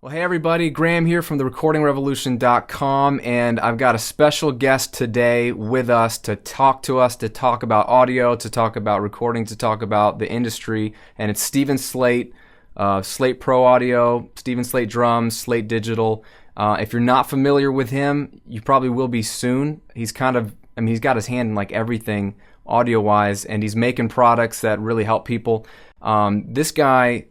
Well, hey everybody, Graham here from therecordingrevolution.com, and I've got a special guest today with us to talk about audio, to talk about recording, to talk about the industry, and it's Steven Slate, Slate Pro Audio, Steven Slate Drums, Slate Digital. If you're not familiar with him, you probably will be soon. He's he's got his hand in like everything audio-wise, and he's making products that really help people. This guy...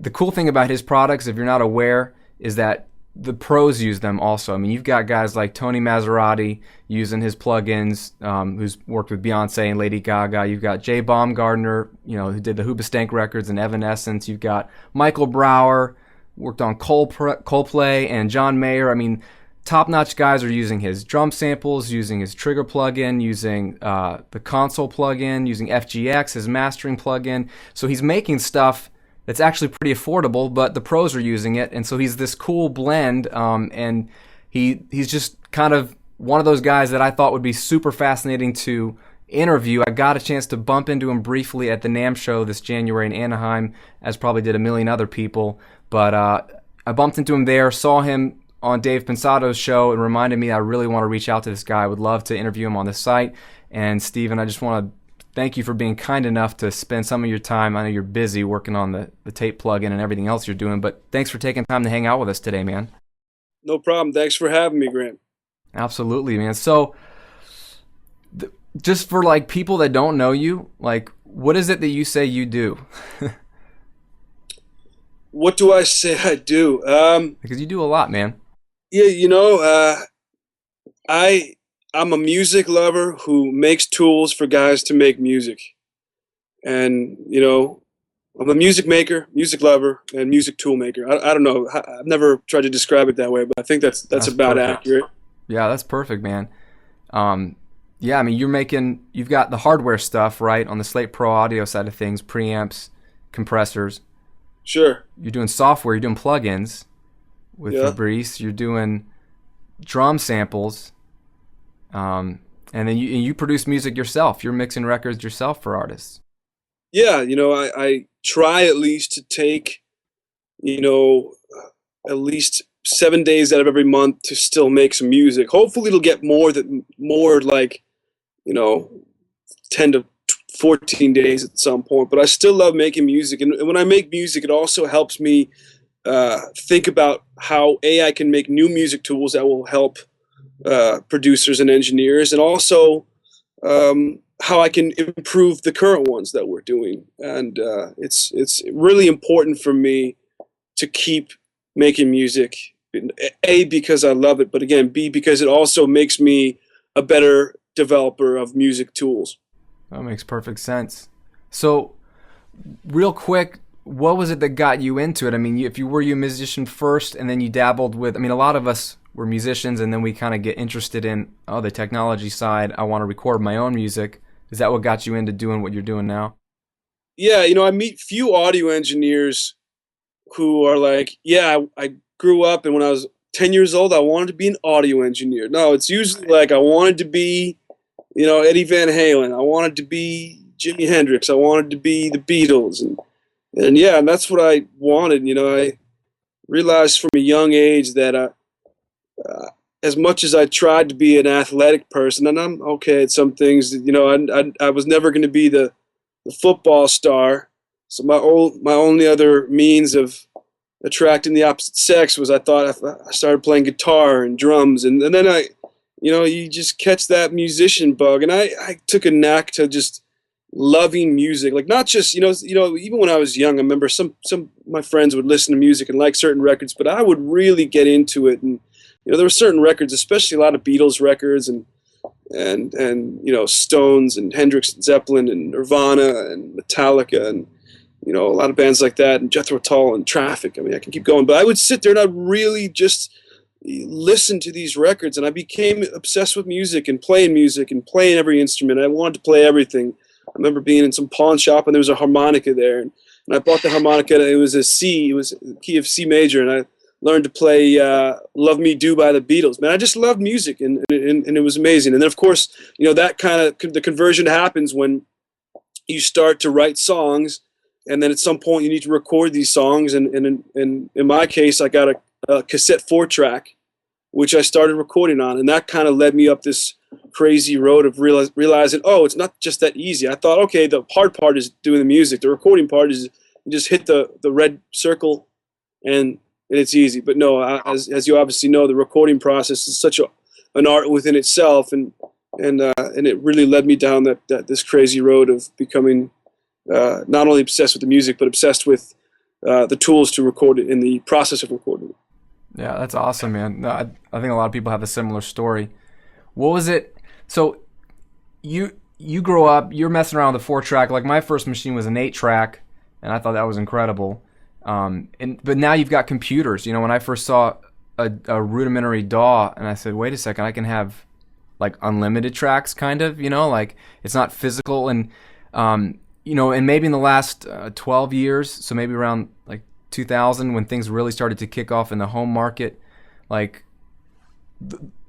The cool thing about his products, if you're not aware, is that the pros use them also. I mean, you've got guys like Tony Maserati using his plugins, who's worked with Beyonce and Lady Gaga. You've got Jay Baumgartner, who did the Hoobastank records and Evanescence. You've got Michael Brower, worked on Coldplay and John Mayer. I mean, top-notch guys are using his drum samples, using his trigger plugin, using the console plugin, using FGX, his mastering plugin. So he's making stuff that's actually pretty affordable, but the pros are using it, and so he's this cool blend, and he's just kind of one of those guys that I thought would be super fascinating to interview. I got a chance to bump into him briefly at the NAMM show this January in Anaheim, as probably did a million other people, but I bumped into him there, saw him on Dave Pensado's show, and reminded me I really want to reach out to this guy. I would love to interview him on the site, and Steven, I just want to thank you for being kind enough to spend some of your time. I know you're busy working on the tape plugin and everything else you're doing, but thanks for taking time to hang out with us today, man. No problem. Thanks for having me, Graham. Absolutely, man. So, just for like people that don't know you, like, what is it that you say you do? What do I say I do? Because you do a lot, man. Yeah, I'm a music lover who makes tools for guys to make music. And, I'm a music maker, music lover, and music tool maker. I don't know. I've never tried to describe it that way, but I think that's about perfect. Accurate. Yeah, that's perfect, man. Yeah, I mean, you've got the hardware stuff, right, on the Slate Pro audio side of things, preamps, compressors. Sure. You're doing software, you're doing plugins with Fabrice, you're doing drum samples. And then you produce music yourself. You're mixing records yourself for artists. Yeah, I try at least to take, at least 7 days out of every month to still make some music. Hopefully it'll get more like, 10 to 14 days at some point. But I still love making music. And when I make music, it also helps me think about how I can make new music tools that will help producers and engineers, and also how I can improve the current ones that we're doing. And it's really important for me to keep making music, A, because I love it, but again, B, because it also makes me a better developer of music tools. That makes perfect sense. So, real quick, what was it that got you into it? I mean, if you were a musician first and then you dabbled with, I mean, a lot of us were musicians and then we kind of get interested in, the technology side. I want to record my own music. Is that what got you into doing what you're doing now? Yeah, I meet few audio engineers who are like, I grew up and when I was 10 years old, I wanted to be an audio engineer. No, it's usually like I wanted to be, Eddie Van Halen. I wanted to be Jimi Hendrix. I wanted to be the Beatles. And that's what I wanted. I realized from a young age that as much as I tried to be an athletic person, and I'm okay at some things, I was never going to be the football star. So my only other means of attracting the opposite sex was I started playing guitar and drums, and then you just catch that musician bug, and I took a knack to just loving music, like not just even when I was young. I remember some of my friends would listen to music and like certain records, but I would really get into it. And there were certain records, especially a lot of Beatles records and Stones and Hendrix and Zeppelin and Nirvana and Metallica and a lot of bands like that, and Jethro Tull and Traffic. I mean, I can keep going, but I would sit there and I'd really just listen to these records, and I became obsessed with music and playing every instrument. I wanted to play everything. I remember being in some pawn shop and there was a harmonica there, and I bought the harmonica. And it was a key of C major, and I learned to play "Love Me Do" by the Beatles. Man, I just loved music, and it was amazing. And then, of course, that kind of the conversion happens when you start to write songs and then at some point you need to record these songs. And in my case, I got a cassette 4-track, which I started recording on, and that kind of led me up this crazy road of realizing, oh, it's not just that easy. I thought, okay, the hard part is doing the music. The recording part is you just hit the red circle, and it's easy. But no, as you obviously know, the recording process is such an art within itself, and it really led me down this crazy road of becoming not only obsessed with the music, but obsessed with the tools to record it and the process of recording it. Yeah, that's awesome, man. No, I think a lot of people have a similar story. What was it? So you grow up, you're messing around with a 4-track. Like my first machine was an 8-track, and I thought that was incredible. But now you've got computers. You know, when I first saw a rudimentary DAW, and I said, wait a second, I can have like unlimited tracks, kind of. You know, like it's not physical, and you know, and maybe in the last 12 years, so maybe around like 2000, when things really started to kick off in the home market, like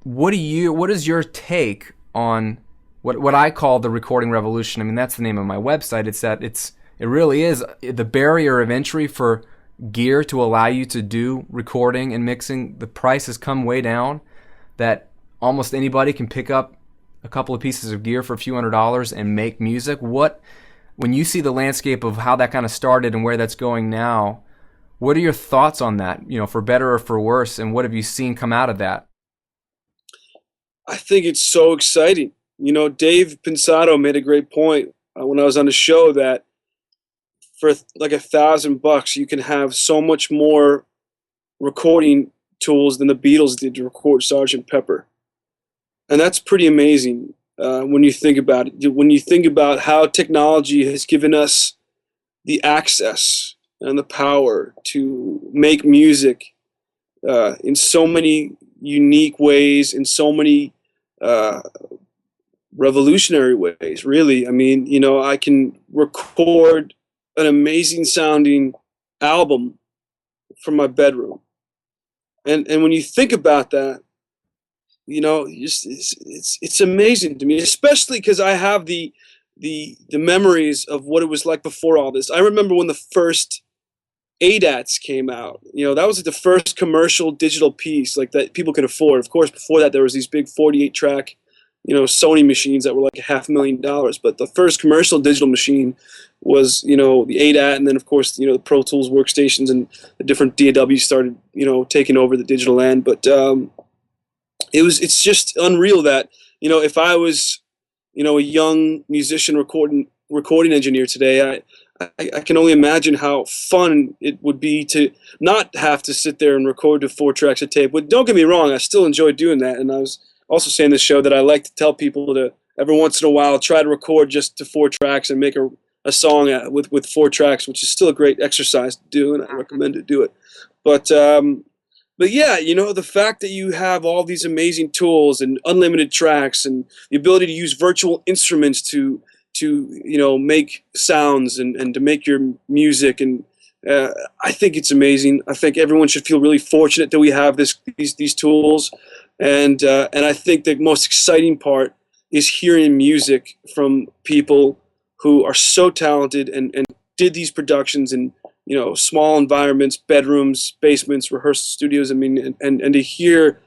what is your take on what I call the recording revolution? I mean, that's the name of my website. It's that it really is the barrier of entry for gear to allow you to do recording and mixing. The price has come way down, that almost anybody can pick up a couple of pieces of gear for a few $100s and make music. When you see the landscape of how that kind of started and where that's going now, what are your thoughts on that, you know, for better or for worse, and what have you seen come out of that? I think it's so exciting. You know, Dave Pinsato made a great point when I was on the show that for like $1,000, you can have so much more recording tools than the Beatles did to record Sgt. Pepper. And that's pretty amazing when you think about it. When you think about how technology has given us the access and the power to make music in so many unique ways, in so many revolutionary ways, really. I mean, you know, I can record an amazing sounding album from my bedroom. And when you think about that, you know, it's amazing to me, especially because I have the memories of what it was like before all this. I remember when the first ADATs came out. You know, that was like the first commercial digital piece like that people could afford. Of course, before that there was these big 48-track, you know, Sony machines that were like $500,000. But the first commercial digital machine was, you know, the ADAT, and then of course, you know, the Pro Tools workstations and the different DAWs started, you know, taking over the digital end. But it's just unreal that, you know, if I was, you know, a young musician recording engineer today, I can only imagine how fun it would be to not have to sit there and record to 4 tracks of tape. But don't get me wrong, I still enjoy doing that. And I was also saying this show that I like to tell people to every once in a while try to record just to 4 tracks and make a song with 4 tracks, which is still a great exercise to do, and I recommend to do it. But yeah, you know, the fact that you have all these amazing tools and unlimited tracks and the ability to use virtual instruments to you know, make sounds and to make your music, and I think it's amazing. I think everyone should feel really fortunate that we have these tools, and I think the most exciting part is hearing music from people who are so talented and did these productions in, you know, small environments, bedrooms, basements, rehearsal studios. I mean, and to hear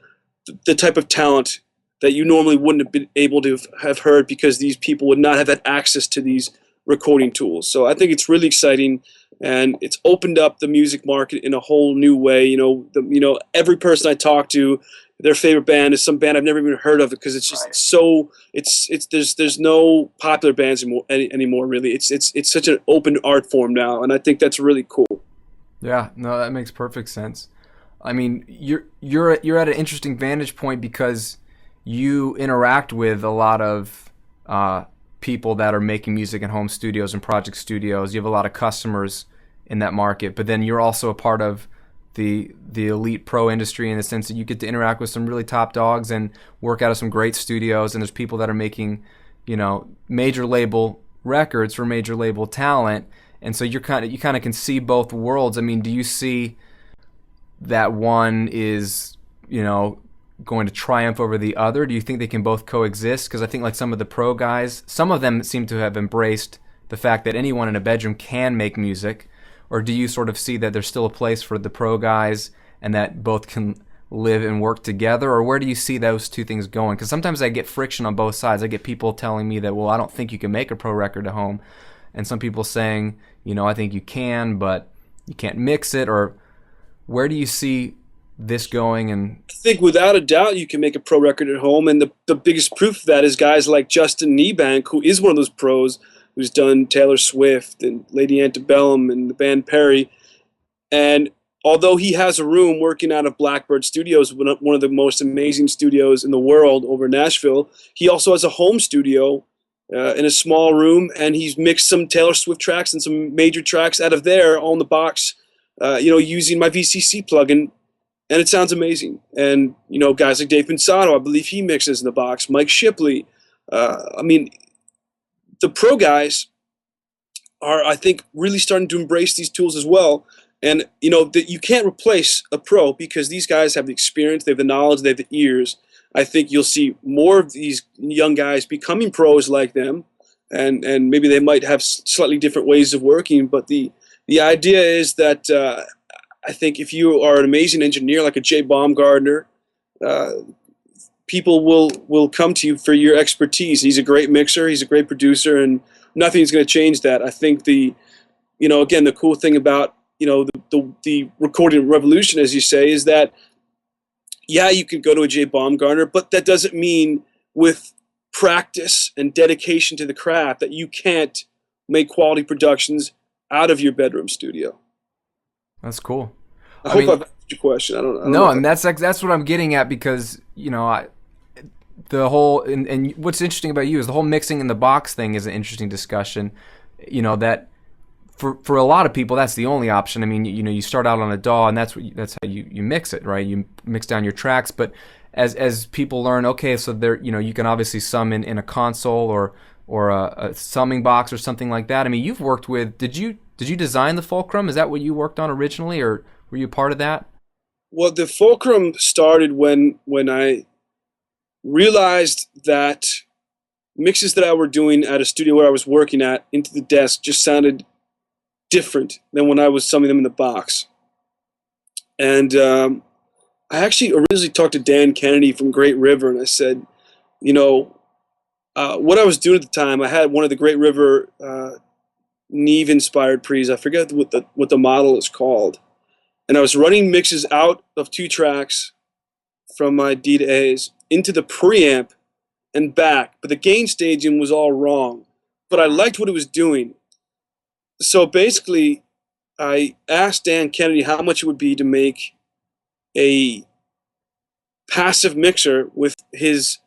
the type of talent that you normally wouldn't have been able to have heard because these people would not have had access to these recording tools. So I think it's really exciting, and it's opened up the music market in a whole new way. You know, every person I talk to, their favorite band is some band I've never even heard of, because it's just so there's no popular bands anymore really. It's such an open art form now, and I think that's really cool. Yeah, no, that makes perfect sense. I mean, you're at an interesting vantage point because you interact with a lot of people that are making music in home studios and project studios. You have a lot of customers in that market, but then you're also a part of the elite pro industry in the sense that you get to interact with some really top dogs and work out of some great studios, and there's people that are making, you know, major label records for major label talent, and so you kind of can see both worlds. I mean, do you see that one is, you know, going to triumph over the other? Do you think they can both coexist? Because I think like some of the pro guys, some of them seem to have embraced the fact that anyone in a bedroom can make music, or do you sort of see that there's still a place for the pro guys and that both can live and work together, or where do you see those two things going? Because sometimes I get friction on both sides. I get people telling me that, well, I don't think you can make a pro record at home, and some people saying, I think you can, but you can't mix it. Or where do you see this going? And I think without a doubt you can make a pro record at home, and the biggest proof of that is guys like Justin Niebank, who is one of those pros who's done Taylor Swift and Lady Antebellum and the band Perry. And although he has a room working out of Blackbird Studios, one of the most amazing studios in the world over in Nashville, he also has a home studio in a small room, and he's mixed some Taylor Swift tracks and some major tracks out of there on the box, using my VCC plugin, and it sounds amazing. And, guys like Dave Pinsato, I believe he mixes in the box, Mike Shipley. The pro guys are, I think, really starting to embrace these tools as well. And, that you can't replace a pro because these guys have the experience, they have the knowledge, they have the ears. I think you'll see more of these young guys becoming pros like them, and maybe they might have slightly different ways of working. But the idea is that I think if you are an amazing engineer like a Jay Baumgartner, people will come to you for your expertise. He's a great mixer, he's a great producer, and nothing's going to change that. I think the cool thing about the recording revolution, as you say, is that you can go to a Jay Baumgartner, but that doesn't mean with practice and dedication to the craft that you can't make quality productions out of your bedroom studio. That's cool. I hope I've answered your question. I don't no, know and that's what I'm getting at, because the whole and what's interesting about you is the whole mixing in the box thing is an interesting discussion. That for a lot of people that's the only option. I mean, you start out on a DAW and that's how you mix it, right? You mix down your tracks, but as people learn, okay, so there you can obviously sum in a console or a summing box or something like that. I mean, you've worked with did you design the Fulcrum? Is that what you worked on originally, or were you part of that? Well, the Fulcrum started when I realized that mixes that I were doing at a studio where I was working at into the desk just sounded different than when I was summing them in the box. And I actually originally talked to Dan Kennedy from Great River, and I said, what I was doing at the time, I had one of the Great River Neve-inspired pre's. I forget what the model is called. And I was running mixes out of 2 tracks from my D to A's into the preamp and back, but the gain staging was all wrong. But I liked what it was doing. So basically, I asked Dan Kennedy how much it would be to make a passive mixer with his,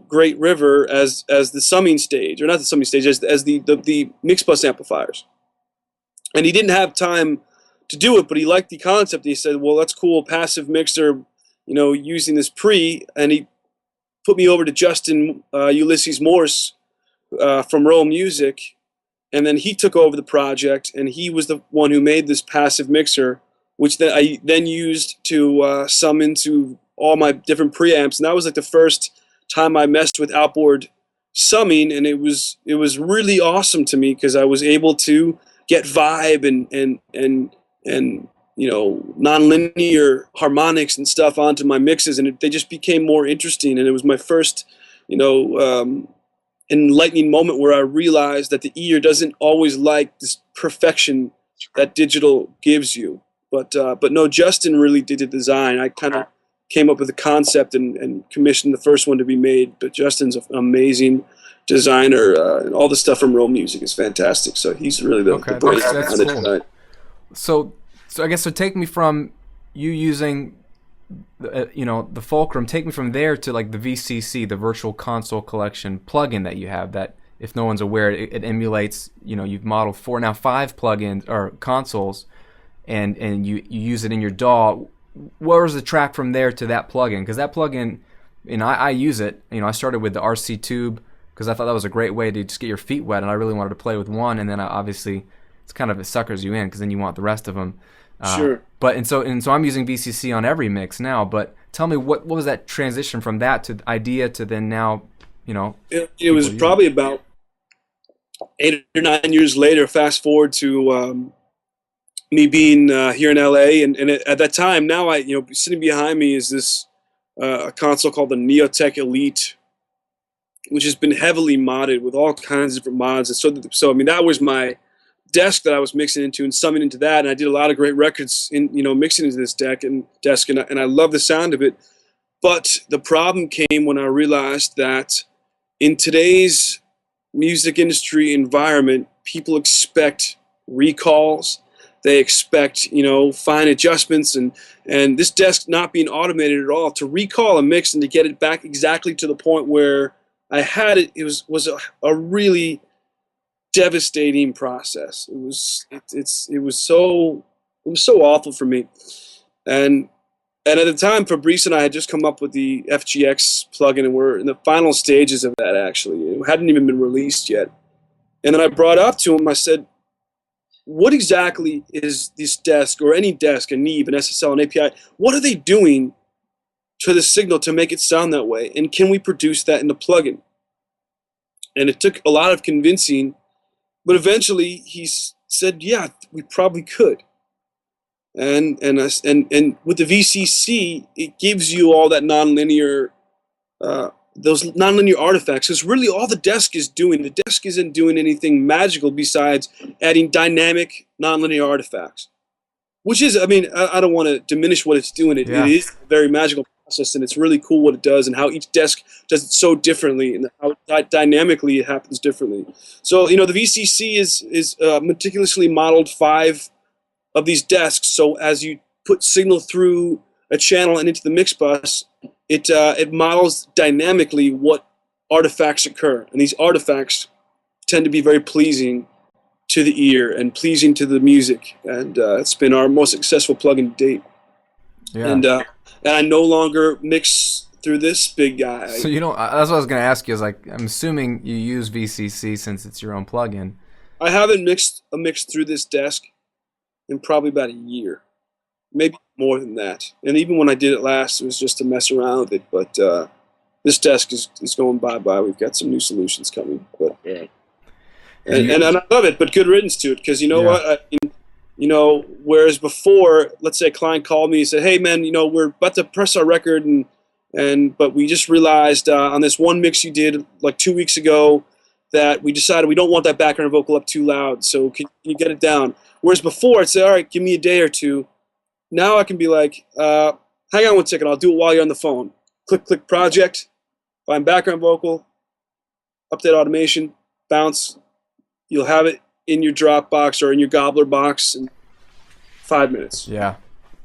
Great River as the summing stage, or not the summing stage, as the mix bus amplifiers. And he didn't have time to do it, but he liked the concept. He said, well, that's cool, passive mixer, using this pre, and he put me over to Justin Ulysses Morse from Roll Music, and then he took over the project, and he was the one who made this passive mixer, which then I then used to sum into all my different preamps, and that was like the first time I messed with outboard summing, and it was really awesome to me because I was able to get vibe and nonlinear harmonics and stuff onto my mixes, and they just became more interesting. And it was my first, enlightening moment where I realized that the ear doesn't always like this perfection that digital gives you. But no, Justin really did the design. I kind of came up with the concept and commissioned the first one to be made. But Justin's an amazing designer, and all the stuff from Roll Music is fantastic. So he's really the brain behind the design. So I guess take me from you using the Fulcrum, take me from there to like the VCC, the Virtual Console Collection plugin that you have, that if no one's aware, it emulates, you've modeled 5 plugins or consoles, and you use it in your DAW. What was the track from there to that plugin? Because that plugin, I use it. I started with the RC Tube because I thought that was a great way to just get your feet wet, and I really wanted to play with one, and then obviously it's kind of, it suckers you in because then you want the rest of them. Sure. But so I'm using VCC on every mix now. But tell me, what was that transition from that to idea to then now? It was probably about 8 or 9 years later, fast forward to me being here in LA, and at that time, now sitting behind me is this a console called the Neotech Elite, which has been heavily modded with all kinds of different mods. And so I mean, that was my desk that I was mixing into and summing into that. And I did a lot of great records in, mixing into this desk, and I love the sound of it. But the problem came when I realized that in today's music industry environment, people expect recalls. They expect, fine adjustments, and this desk not being automated at all. To recall a mix and to get it back exactly to the point where I had it, it was a really devastating process. It was so awful for me. And at the time, Fabrice and I had just come up with the FGX plugin, and we're in the final stages of that, actually. It hadn't even been released yet. And then I brought up to him, I said, what exactly is this desk, or any desk, a Neve, an SSL, an API, what are they doing to the signal to make it sound that way? And can we produce that in the plugin? And it took a lot of convincing, but eventually he said, yeah, we probably could. And with the VCC, it gives you all that nonlinear, those nonlinear artifacts. Because really all the desk isn't doing anything magical besides adding dynamic nonlinear artifacts. Which is, I mean, I don't want to diminish what it's doing. It is a very magical process, and it's really cool what it does, and how each desk does it so differently, and how dynamically it happens differently. So, the VCC is meticulously modeled 5 of these desks. So as you put signal through a channel and into the mix bus, it models dynamically what artifacts occur, and these artifacts tend to be very pleasing to the ear and pleasing to the music, and it's been our most successful plugin to date. Yeah. And I no longer mix through this big guy. So that's what I was going to ask you. Is like, I'm assuming you use VCC since it's your own plugin. I haven't mixed a mix through this desk in probably about a year, maybe more than that. And even when I did it last, it was just to mess around with it. But this desk is going bye-bye. We've got some new solutions coming. But and I love it, but good riddance to it, because what? Whereas before, let's say a client called me and said, hey, man, we're about to press our record, but we just realized on this one mix you did like 2 weeks ago that we decided we don't want that background vocal up too loud, so can you get it down? Whereas before, I'd say, all right, give me a day or two. Now I can be like, hang on one second, I'll do it while you're on the phone. Click project, find background vocal, update automation, bounce. You'll have it in your Dropbox or in your Gobbler box in 5 minutes. Yeah.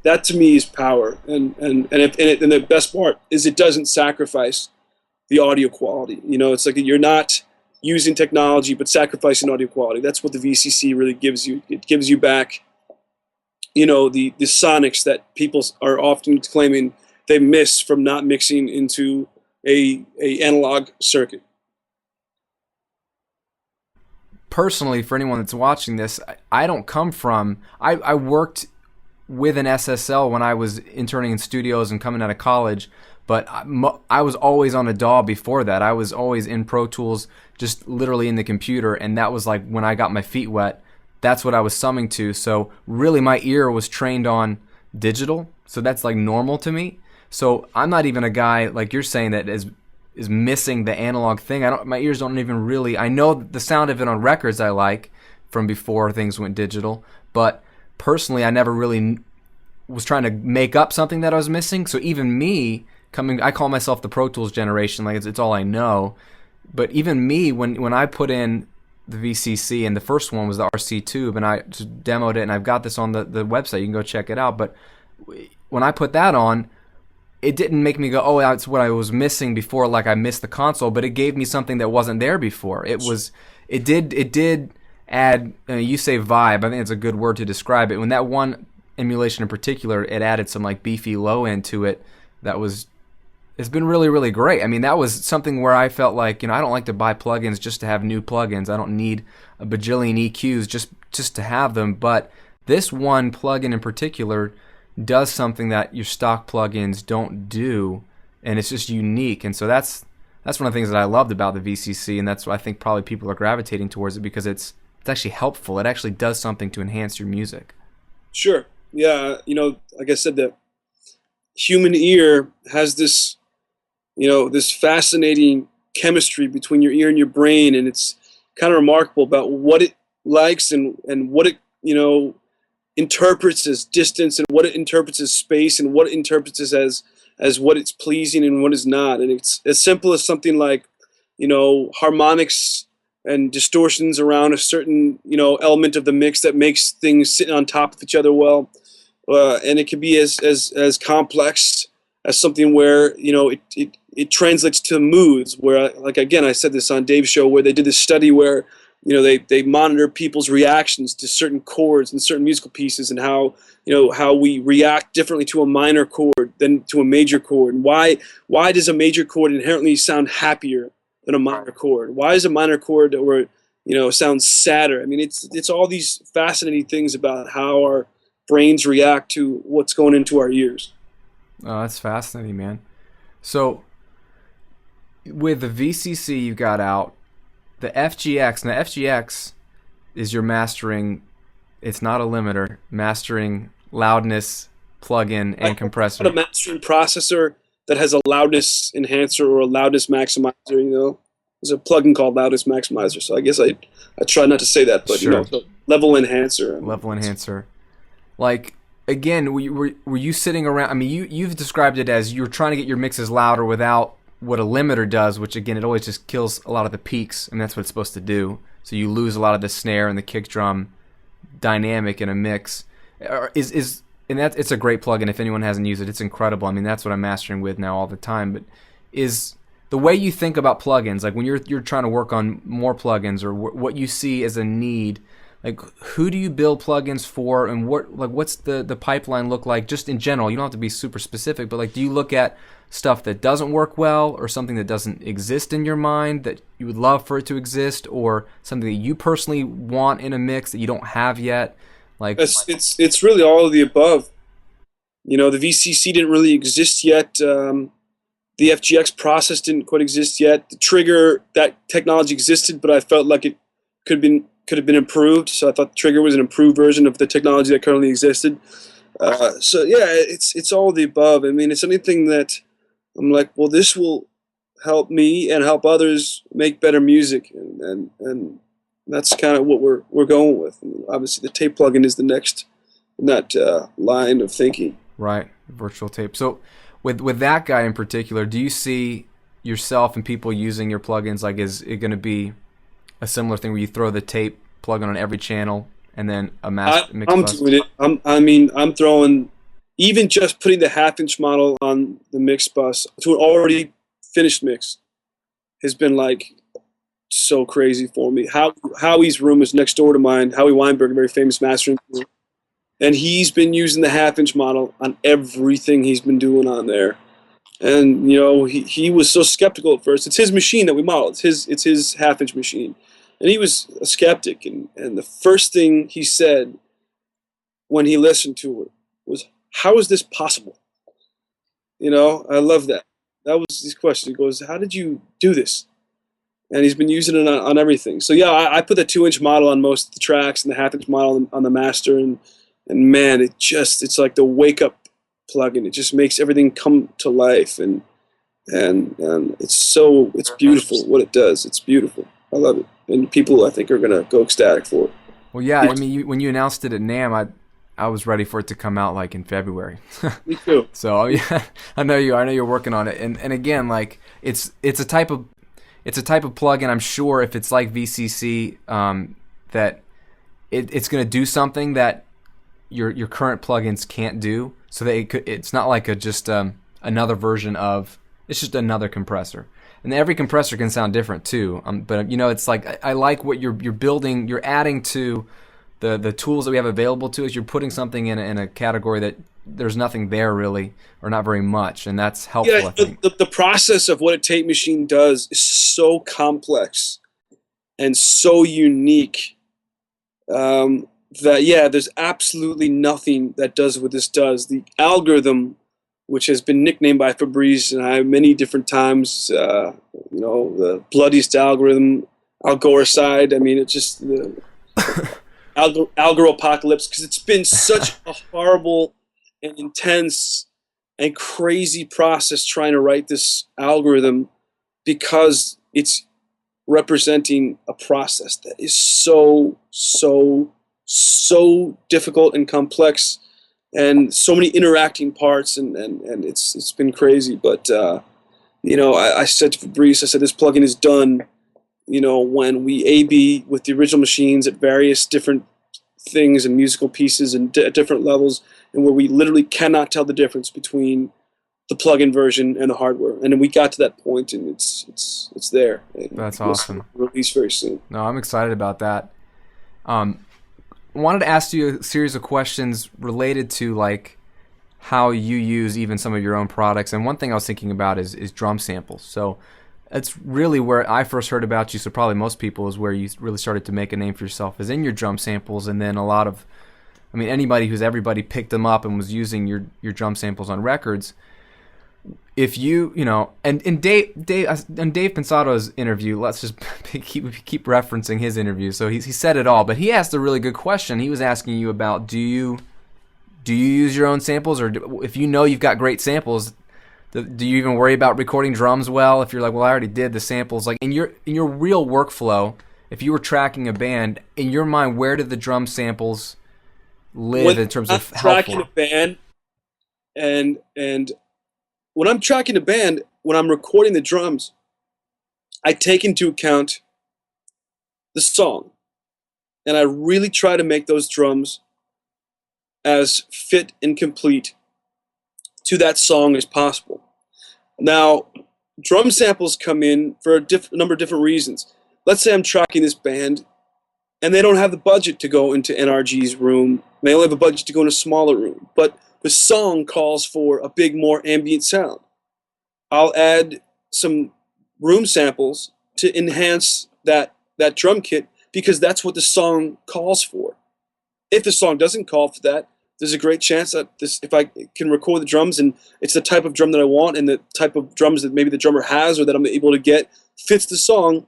That to me is power. And the best part is it doesn't sacrifice the audio quality. It's like you're not using technology but sacrificing audio quality. That's what the VCC really gives you. It gives you back, the sonics that people are often claiming they miss from not mixing into a analog circuit. Personally, for anyone that's watching this, I don't come from... I worked with an SSL when I was interning in studios and coming out of college, but I was always on a DAW before that. I was always in Pro Tools, just literally in the computer, and that was like when I got my feet wet, that's what I was summing to. So really my ear was trained on digital, so that's like normal to me. So I'm not even a guy, like you're saying, that is missing the analog thing. My ears don't even really... I know the sound of it on records I like from before things went digital, but personally I never really was trying to make up something that I was missing. So even me I call myself the Pro Tools generation, like it's all I know. But even me, when I put in the VCC, and the first one was the RC Tube, and I just demoed it, and I've got this on the website, you can go check it out. But when I put that on, it didn't make me go, oh, that's what I was missing before, like I missed the console, but it gave me something that wasn't there before. It did add, you say vibe, I think it's a good word to describe it. When that one emulation in particular, it added some like beefy low end to it it's been really, really great. I mean, that was something where I felt like, I don't like to buy plugins just to have new plugins. I don't need a bajillion EQs just to have them, but this one plugin in particular does something that your stock plugins don't do, and it's just unique. And so that's that's one of the things that I loved about the VCC, and that's why I think probably people are gravitating towards it, because it's actually helpful. It actually does something to enhance your music. Sure. Yeah. Like I said, the human ear has this, this fascinating chemistry between your ear and your brain, and it's kind of remarkable about what it likes and what it, interprets as distance, and what it interprets as space, and what it interprets as what it's pleasing and what is not. And it's as simple as something like, harmonics and distortions around a certain, element of the mix that makes things sit on top of each other well. And it can be as complex as something where, it translates to moods, where, like, again, I said this on Dave's show, where they did this study where, they monitor people's reactions to certain chords and certain musical pieces, and how we react differently to a minor chord than to a major chord. And why does a major chord inherently sound happier than a minor chord? Why is a minor chord or sound sadder? I mean, it's all these fascinating things about how our brains react to what's going into our ears. Oh, that's fascinating, man. So with the VCC you got out, the FGX. Now, FGX is your mastering. It's not a limiter. Mastering loudness, plugin, and compressor. A mastering processor that has a loudness enhancer or a loudness maximizer. There's a plugin called Loudness Maximizer. So I guess I try not to say that, but Sure. Level enhancer. Level enhancer. Like, again, were you sitting around? I mean, you've described it as you're trying to get your mixes louder without what a limiter does, which again, it always just kills a lot of the peaks, and that's what it's supposed to do. So you lose a lot of the snare and the kick drum dynamic in a mix. And it's a great plugin. If anyone hasn't used it, it's incredible. I mean, that's what I'm mastering with now all the time. But is the way you think about plugins, like when you're trying to work on more plugins, or what you see as a need, like who do you build plugins for, and what's the pipeline look like just in general? You don't have to be super specific, but like, do you look at stuff that doesn't work well, or something that doesn't exist in your mind that you would love for it to exist, or something that you personally want in a mix that you don't have yet? Like, it's really all of the above. The VCC didn't really exist yet. The FGX process didn't quite exist yet. The trigger, that technology existed, but I felt like it could have been improved. So I thought the trigger was an improved version of the technology that currently existed. So yeah, it's all of the above. I mean, it's anything that I'm like, well, this will help me and help others make better music, and that's kind of what we're going with. And obviously, the tape plugin is the next in that line of thinking. Right, virtual tape. So with that guy in particular, do you see yourself and people using your plugins? Like, is it going to be a similar thing where you throw the tape plugin on every channel and then a mix bus? Doing it. I'm throwing, even just putting the half-inch model on the mix bus to an already finished mix has been like so crazy for me. Howie's room is next door to mine. Howie Weinberg, a very famous mastering guru, and he's been using the half-inch model on everything he's been doing on there. And he was so skeptical at first. It's his machine that we model. It's his half-inch machine, and he was a skeptic. And the first thing he said when he listened to it was, "How is this possible?" I love that. That was his question. He goes, "How did you do this?" And he's been using it on everything. So yeah, I put the 2-inch model on most of the tracks and the half-inch model on the master, and man, it's like the wake-up plugin. It just makes everything come to life, and it's beautiful what it does. It's beautiful. I love it, and people I think are gonna go ecstatic for it. Well, yeah. I mean, when you announced it at NAMM, I was ready for it to come out like in February. Me too. So yeah, I know you're working on it, and again, like it's a type of plugin. I'm sure if it's like VCC, that it's going to do something that your current plugins can't do. So that it's not like just another version of. It's just another compressor, and every compressor can sound different too. But it's like I like what you're building. You're adding to the tools that we have available to us. You're putting something in a category that there's nothing there really, or not very much, and that's helpful. Yeah, I think. The process of what a tape machine does is so complex and so unique that there's absolutely nothing that does what this does. The algorithm which has been nicknamed by Fabrice and I many different times. The bloodiest algorithm, Algoricide. I mean, it's just the Algor apocalypse, because it's been such a horrible and intense and crazy process trying to write this algorithm, because it's representing a process that is so difficult and complex, and so many interacting parts, and it's been crazy. But I said to Fabrice, I said, this plugin is done when we A/B with the original machines at various different things and musical pieces and at different levels, and where we literally cannot tell the difference between the plug-in version and the hardware. And then we got to that point, and it's there. And that's awesome. Release very soon. No, I'm excited about that. Wanted to ask you a series of questions related to like how you use even some of your own products. And one thing I was thinking about is drum samples. So that's really where I first heard about you. So probably most people is where you really started to make a name for yourself, is in your drum samples. And then everybody picked them up and was using your drum samples on records. If and Dave Pensado's interview, let's just keep referencing his interview. So he said it all, but he asked a really good question. He was asking you about, do you use your own samples, or if you've got great samples, do you even worry about recording drums well? If you're like, well, I already did the samples. Like in your real workflow, if you were tracking a band, in your mind, where did the drum samples live in terms of tracking helpful? a band, and when I'm tracking a band, when I'm recording the drums, I take into account the song, and I really try to make those drums as fit and complete to that song as possible. Now, drum samples come in for a number of different reasons. Let's say I'm tracking this band, and they don't have the budget to go into NRG's room. They only have a budget to go in a smaller room, but the song calls for a big, more ambient sound. I'll add some room samples to enhance that drum kit, because that's what the song calls for. If the song doesn't call for that, there's a great chance that if I can record the drums and it's the type of drum that I want, and the type of drums that maybe the drummer has or that I'm able to get fits the song,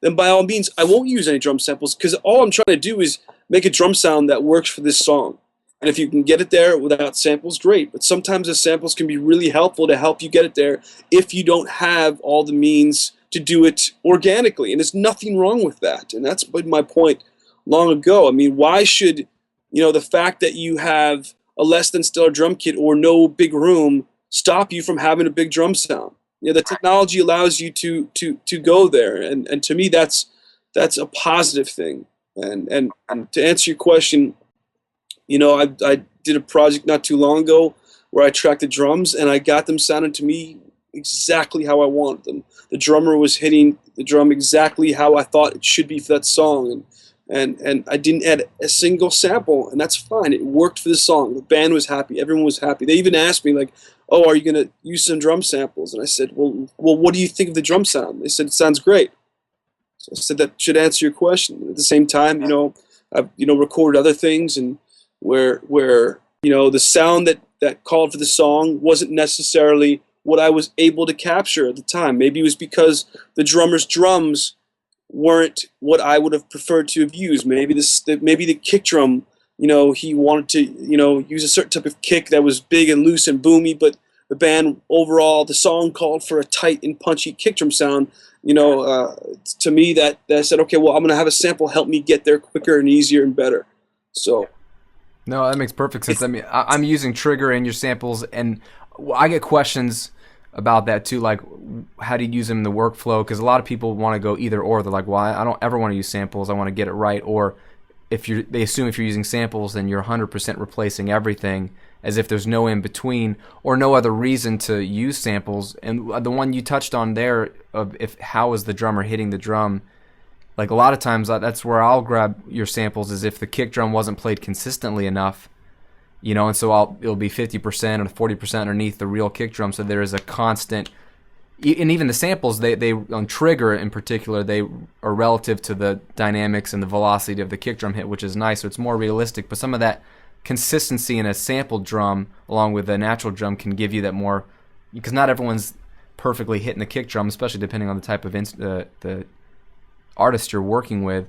then by all means, I won't use any drum samples, because all I'm trying to do is make a drum sound that works for this song. And if you can get it there without samples, great. But sometimes the samples can be really helpful to help you get it there if you don't have all the means to do it organically. And there's nothing wrong with that. And that's been my point long ago. I mean, why should, the fact that you have a less than stellar drum kit or no big room stop you from having a big drum sound? The technology allows you to go there. And to me, that's a positive thing. And to answer your question, I did a project not too long ago where I tracked the drums, and I got them sounding to me exactly how I wanted them. The drummer was hitting the drum exactly how I thought it should be for that song, and I didn't add a single sample, and that's fine. It worked for the song. The band was happy. Everyone was happy. They even asked me, like, oh, are you going to use some drum samples? And I said, well, what do you think of the drum sound? They said, it sounds great. So I said, that should answer your question. At the same time, I've recorded other things, and where the sound that called for the song wasn't necessarily what I was able to capture at the time. Maybe it was because the drummer's drums weren't what I would have preferred to have used. Maybe the kick drum, he wanted to use a certain type of kick that was big and loose and boomy, but the band overall, the song called for a tight and punchy kick drum sound. To me, that I said, okay, well, I'm going to have a sample help me get there quicker and easier and better. So. No, that makes perfect sense. I mean, I'm using Trigger in your samples, and I get questions about that too, like how do you use them in the workflow? Because a lot of people want to go either or. They're like, well, I don't ever want to use samples. I want to get it right. Or they assume if you're using samples, then you're 100% replacing everything, as if there's no in between or no other reason to use samples. And the one you touched on there of how is the drummer hitting the drum. Like a lot of times that's where I'll grab your samples, is if the kick drum wasn't played consistently enough, and so it'll be 50% or 40% underneath the real kick drum, so there is a constant. And even the samples, they on Trigger in particular, they are relative to the dynamics and the velocity of the kick drum hit, which is nice. So it's more realistic. But some of that consistency in a sampled drum along with a natural drum can give you that more, because not everyone's perfectly hitting the kick drum, especially depending on the type of the artist you're working with.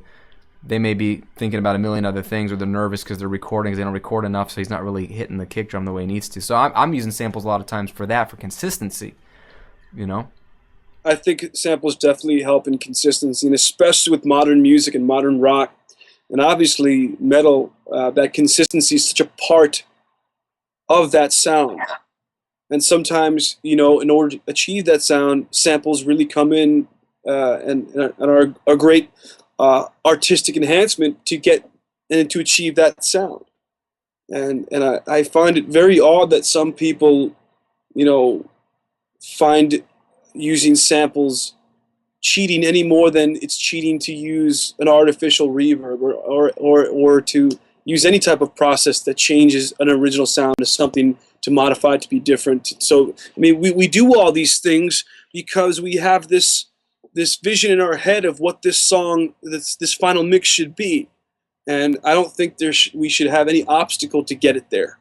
They may be thinking about a million other things, or they're nervous because they're recording, because they don't record enough, so he's not really hitting the kick drum the way he needs to. So I'm using samples a lot of times for that, for consistency, you know? I think samples definitely help in consistency, and especially with modern music and modern rock, and obviously metal, that consistency is such a part of that sound. And sometimes, you know, in order to achieve that sound, samples really come in and are a great artistic enhancement to get and to achieve that sound. And I find it very odd that some people, you know, find using samples cheating any more than it's cheating to use an artificial reverb or to use any type of process that changes an original sound to something to modify it to be different. So, I mean, we do all these things because we have this vision in our head of what this song, this final mix should be. And I don't think we should have any obstacle to get it there.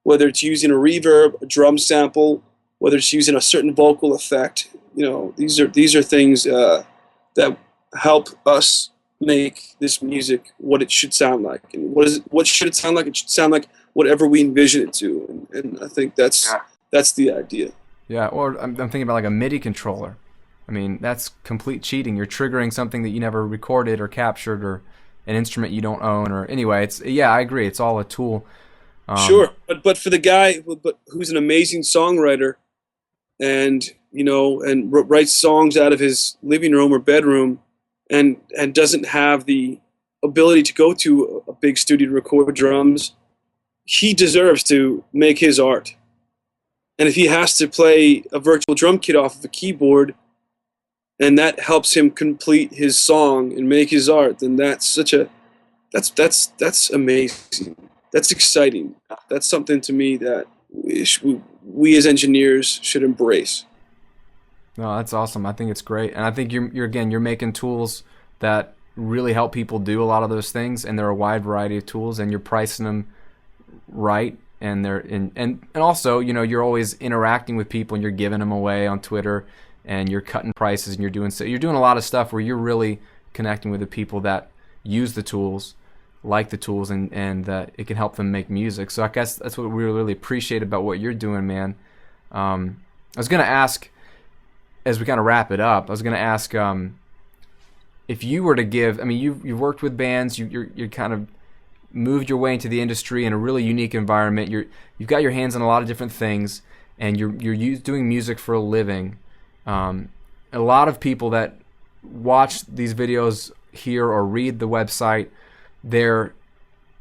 Whether it's using a reverb, a drum sample, whether it's using a certain vocal effect, you know, these are things that help us make this music what it should sound like. And what should it sound like? It should sound like whatever we envision it to. And I think that's the idea. Yeah, or I'm thinking about like a MIDI controller. I mean, that's complete cheating. You're triggering something that you never recorded or captured, or an instrument you don't own, or anyway, I agree. It's all a tool. Sure, but for the guy who's an amazing songwriter, and you know, and writes songs out of his living room or bedroom, and doesn't have the ability to go to a big studio to record drums, he deserves to make his art. And if he has to play a virtual drum kit off of a keyboard, and that helps him complete his song and make his art, then that's amazing. That's exciting. That's something to me that we as engineers should embrace. No, that's awesome. I think it's great, and I think you're making tools that really help people do a lot of those things, and there are a wide variety of tools, and you're pricing them right, and and also, you know, you're always interacting with people, and you're giving them away on Twitter, and you're cutting prices, and you're doing a lot of stuff where you're really connecting with the people that use the tools, like the tools, and that it can help them make music. So I guess that's what we really appreciate about what you're doing, man. I was gonna ask, as we kind of wrap it up, if you were to give, I mean, you've worked with bands, you're kind of moved your way into the industry in a really unique environment. You've got your hands on a lot of different things, and you're doing music for a living. A lot of people that watch these videos here or read the website, a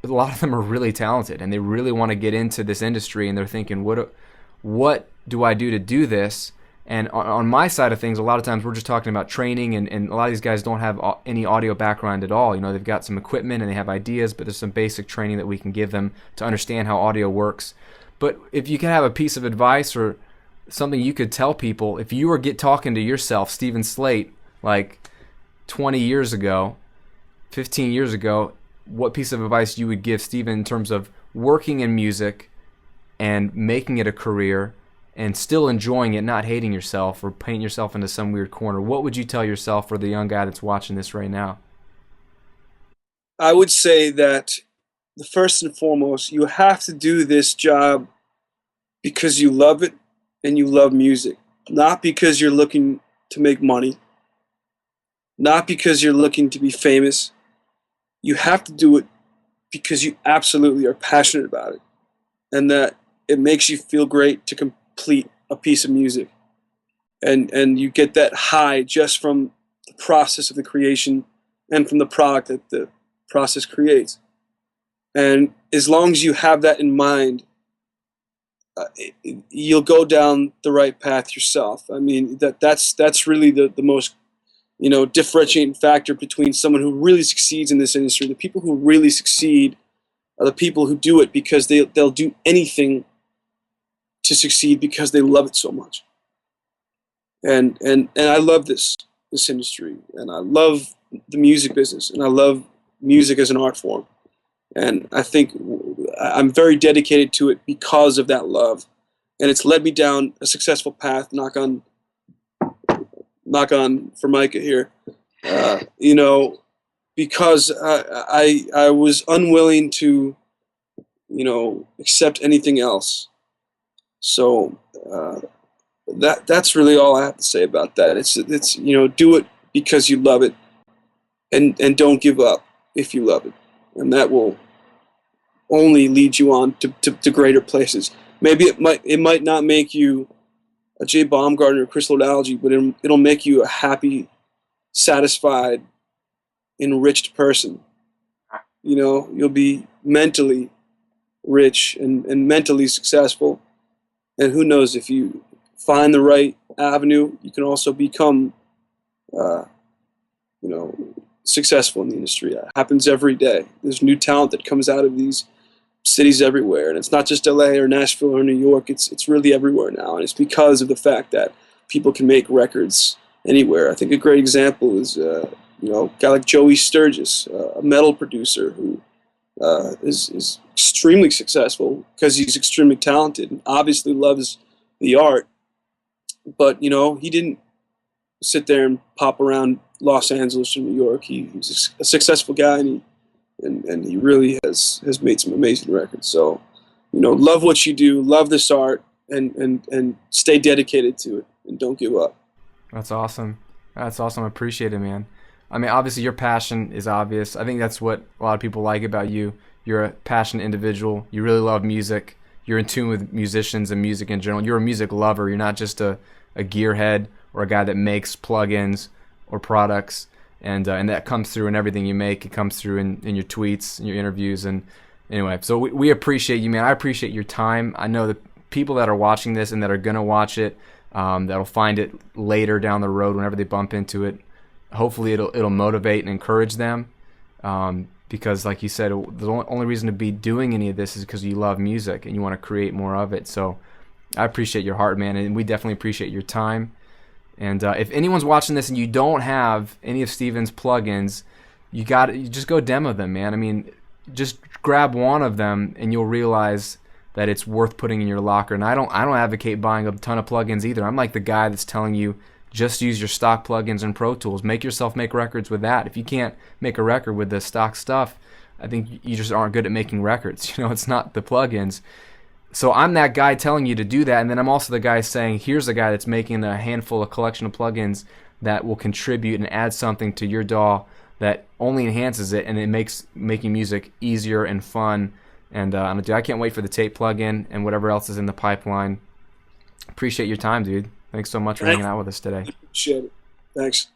lot of them are really talented, and they really want to get into this industry, and they're thinking, what do I do to do this? And on my side of things, a lot of times we're just talking about training, and a lot of these guys don't have any audio background at all. You know, they've got some equipment and they have ideas, but there's some basic training that we can give them to understand how audio works. But if you can have a piece of advice or something you could tell people, if you were talking to yourself, Stephen Slate, like 20 years ago, 15 years ago, what piece of advice you would give Stephen in terms of working in music and making it a career and still enjoying it, not hating yourself or painting yourself into some weird corner? What would you tell yourself or the young guy that's watching this right now? I would say that the first and foremost, you have to do this job because you love it and you love music, not because you're looking to make money, not because you're looking to be famous. You have to do it because you absolutely are passionate about it, and that it makes you feel great to complete a piece of music. And you get that high just from the process of the creation and from the product that the process creates. And as long as you have that in mind, you'll go down the right path yourself. I mean, that's really the most, you know, differentiating factor between someone who really succeeds in this industry. The people who really succeed are the people who do it because they'll do anything to succeed because they love it so much. And I love this industry, and I love the music business, and I love music as an art form. And I think I'm very dedicated to it because of that love, and it's led me down a successful path. Knock on for Micah here. You know, because I was unwilling to, you know, accept anything else. So that's really all I have to say about that. It's you know, do it because you love it, and don't give up if you love it, and that will only lead you on to greater places. Maybe it might not make you a Jay Baumgartner or Chris Lord-Alge, but it'll make you a happy, satisfied, enriched person. You know, you'll be mentally rich and mentally successful. And who knows, if you find the right avenue, you can also become, you know, successful in the industry. It happens every day. There's new talent that comes out of these cities everywhere, and it's not just LA or Nashville or New York. It's really everywhere now, and it's because of the fact that people can make records anywhere. I think a great example is you know, a guy like Joey Sturgis, a metal producer who is extremely successful because he's extremely talented and obviously loves the art. But you know, he didn't sit there and pop around Los Angeles or New York. He's a successful guy, and he really has made some amazing records. So, you know, love what you do, love this art, and stay dedicated to it, and don't give up. That's awesome. That's awesome. I appreciate it, man. I mean, obviously your passion is obvious. I think that's what a lot of people like about you. You're a passionate individual. You really love music. You're in tune with musicians and music in general. You're a music lover. You're not just a gearhead or a guy that makes plugins or products. And that comes through in everything you make. It comes through in your tweets, in your interviews. And anyway, so we appreciate you, man. I appreciate your time. I know the people that are watching this and that are going to watch it, that'll find it later down the road whenever they bump into it. Hopefully it'll motivate and encourage them, because like you said, the only reason to be doing any of this is because you love music and you want to create more of it. So I appreciate your heart, man, and we definitely appreciate your time. And if anyone's watching this and you don't have any of Steven's plugins, you just go demo them, man. I mean, just grab one of them and you'll realize that it's worth putting in your locker. And I don't advocate buying a ton of plugins either. I'm like the guy that's telling you, just use your stock plugins and Pro Tools. Make records with that. If you can't make a record with the stock stuff, I think you just aren't good at making records. You know, it's not the plugins. So I'm that guy telling you to do that, and then I'm also the guy saying, here's a guy that's making a handful of collection of plugins that will contribute and add something to your DAW that only enhances it, and it makes making music easier and fun. And I can't wait for the tape plugin and whatever else is in the pipeline. Appreciate your time, dude. Thanks so much for hanging out with us today. Appreciate it. Thanks.